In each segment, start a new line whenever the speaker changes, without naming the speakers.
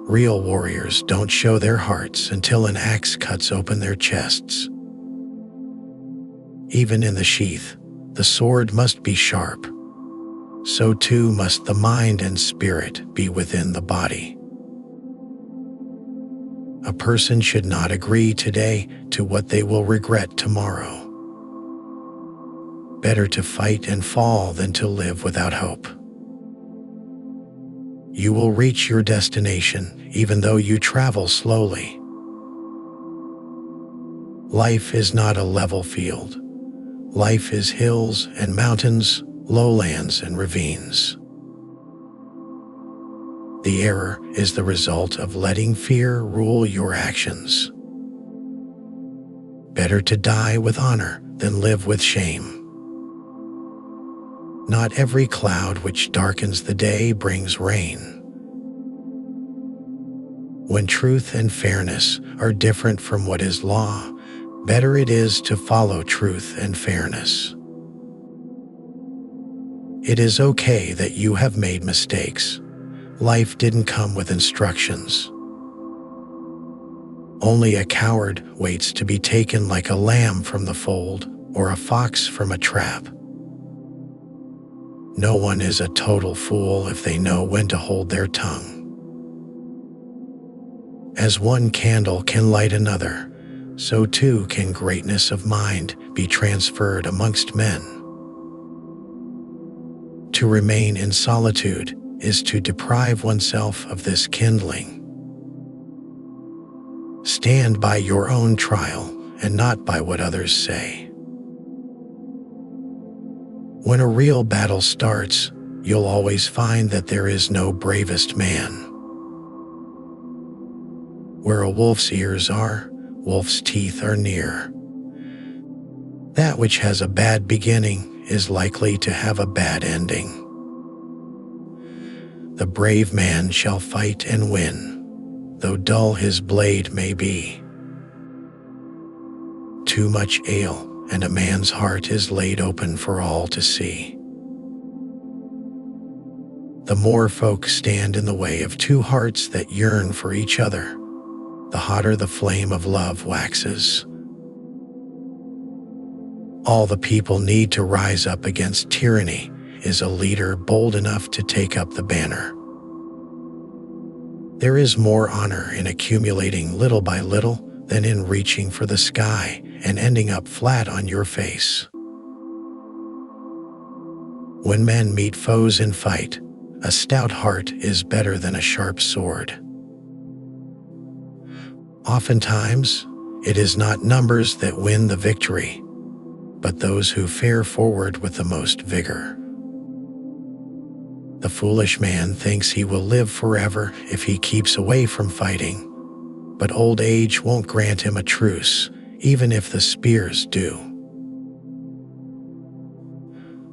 Real warriors don't show their hearts until an axe cuts open their chests. Even in the sheath, the sword must be sharp. So too must the mind and spirit be within the body. A person should not agree today to what they will regret tomorrow. Better to fight and fall than to live without hope. You will reach your destination even though you travel slowly. Life is not a level field. Life is hills and mountains, lowlands and ravines. The error is the result of letting fear rule your actions. Better to die with honor than live with shame. Not every cloud which darkens the day brings rain. When truth and fairness are different from what is law, better it is to follow truth and fairness. It is okay that you have made mistakes. Life didn't come with instructions. Only a coward waits to be taken like a lamb from the fold or a fox from a trap. No one is a total fool if they know when to hold their tongue. As one candle can light another, so too can greatness of mind be transferred amongst men. To remain in solitude is to deprive oneself of this kindling. Stand by your own trial and not by what others say. When a real battle starts, you'll always find that there is no bravest man. Where a wolf's ears are, wolf's teeth are near. That which has a bad beginning is likely to have a bad ending. The brave man shall fight and win, though dull his blade may be. Too much ale, and a man's heart is laid open for all to see. The more folk stand in the way of two hearts that yearn for each other, the hotter the flame of love waxes. All the people need to rise up against tyranny is a leader bold enough to take up the banner. There is more honor in accumulating little by little than in reaching for the sky and ending up flat on your face. When men meet foes in fight, a stout heart is better than a sharp sword. Oftentimes, it is not numbers that win the victory, but those who fare forward with the most vigor. The foolish man thinks he will live forever if he keeps away from fighting, but old age won't grant him a truce, even if the spears do.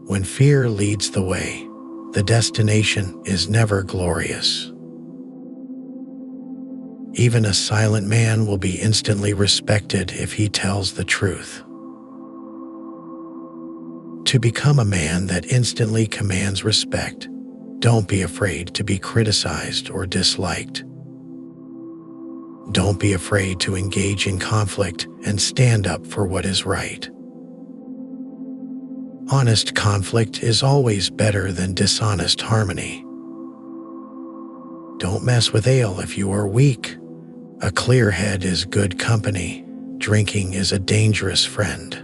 When fear leads the way, the destination is never glorious. Even a silent man will be instantly respected if he tells the truth. To become a man that instantly commands respect, don't be afraid to be criticized or disliked. Don't be afraid to engage in conflict and stand up for what is right. Honest conflict is always better than dishonest harmony. Don't mess with ale if you are weak. A clear head is good company. Drinking is a dangerous friend.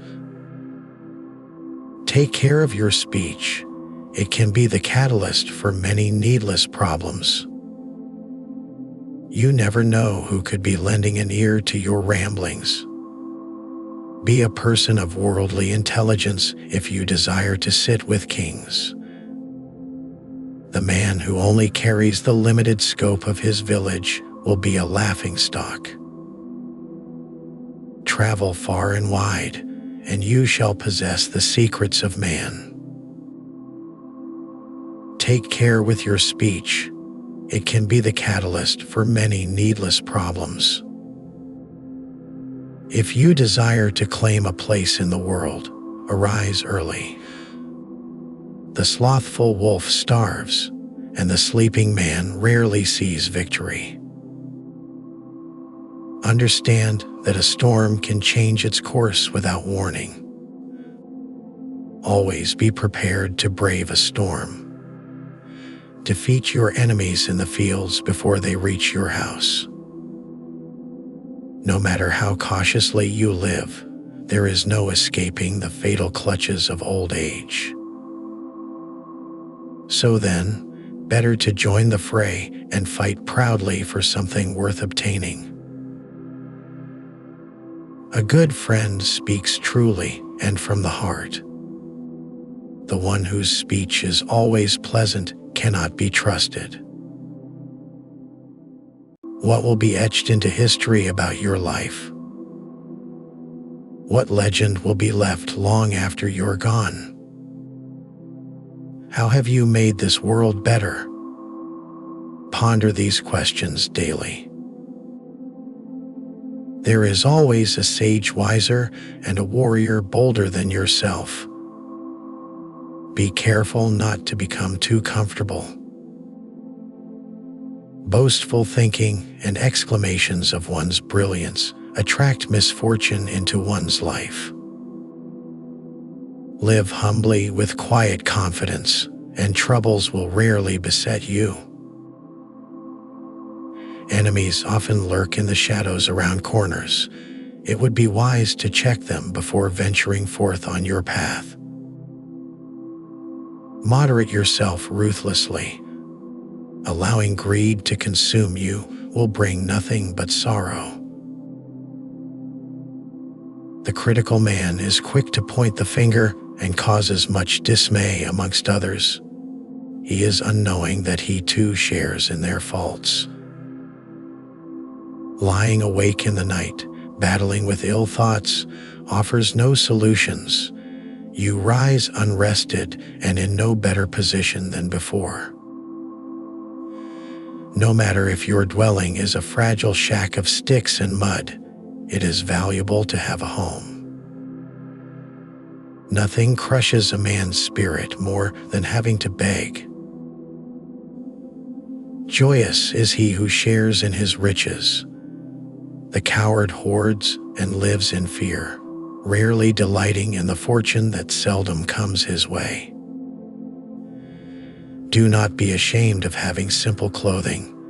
Take care of your speech. It can be the catalyst for many needless problems. You never know who could be lending an ear to your ramblings. Be a person of worldly intelligence if you desire to sit with kings. The man who only carries the limited scope of his village will be a laughingstock. Travel far and wide, and you shall possess the secrets of man. Take care with your speech. It can be the catalyst for many needless problems. If you desire to claim a place in the world, arise early. The slothful wolf starves, and the sleeping man rarely sees victory. Understand that a storm can change its course without warning. Always be prepared to brave a storm. Defeat your enemies in the fields before they reach your house. No matter how cautiously you live, there is no escaping the fatal clutches of old age. So then, better to join the fray and fight proudly for something worth obtaining. A good friend speaks truly and from the heart. The one whose speech is always pleasant cannot be trusted. What will be etched into history about your life? What legend will be left long after you're gone? How have you made this world better? Ponder these questions daily. There is always a sage wiser and a warrior bolder than yourself. Be careful not to become too comfortable. Boastful thinking and exclamations of one's brilliance attract misfortune into one's life. Live humbly with quiet confidence, and troubles will rarely beset you. Enemies often lurk in the shadows around corners. It would be wise to check them before venturing forth on your path. Moderate yourself ruthlessly. Allowing greed to consume you will bring nothing but sorrow. The critical man is quick to point the finger and causes much dismay amongst others. He is unknowing that he too shares in their faults. Lying awake in the night, battling with ill thoughts, offers no solutions. You rise unrested and in no better position than before. No matter if your dwelling is a fragile shack of sticks and mud, it is valuable to have a home. Nothing crushes a man's spirit more than having to beg. Joyous is he who shares in his riches. The coward hoards and lives in fear, rarely delighting in the fortune that seldom comes his way. Do not be ashamed of having simple clothing.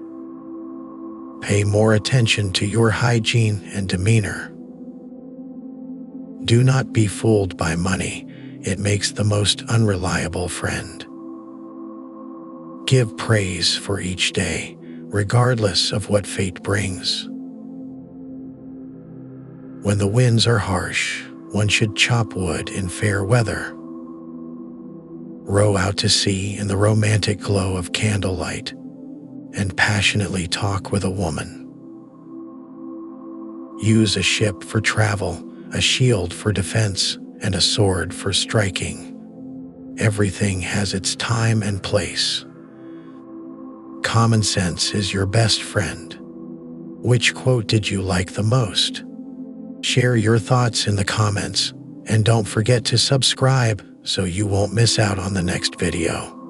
Pay more attention to your hygiene and demeanor. Do not be fooled by money. It makes the most unreliable friend. Give praise for each day, regardless of what fate brings. When the winds are harsh, one should chop wood in fair weather. Row out to sea in the romantic glow of candlelight, and passionately talk with a woman. Use a ship for travel, a shield for defense, and a sword for striking. Everything has its time and place. Common sense is your best friend. Which quote did you like the most? Share your thoughts in the comments, and don't forget to subscribe so you won't miss out on the next video.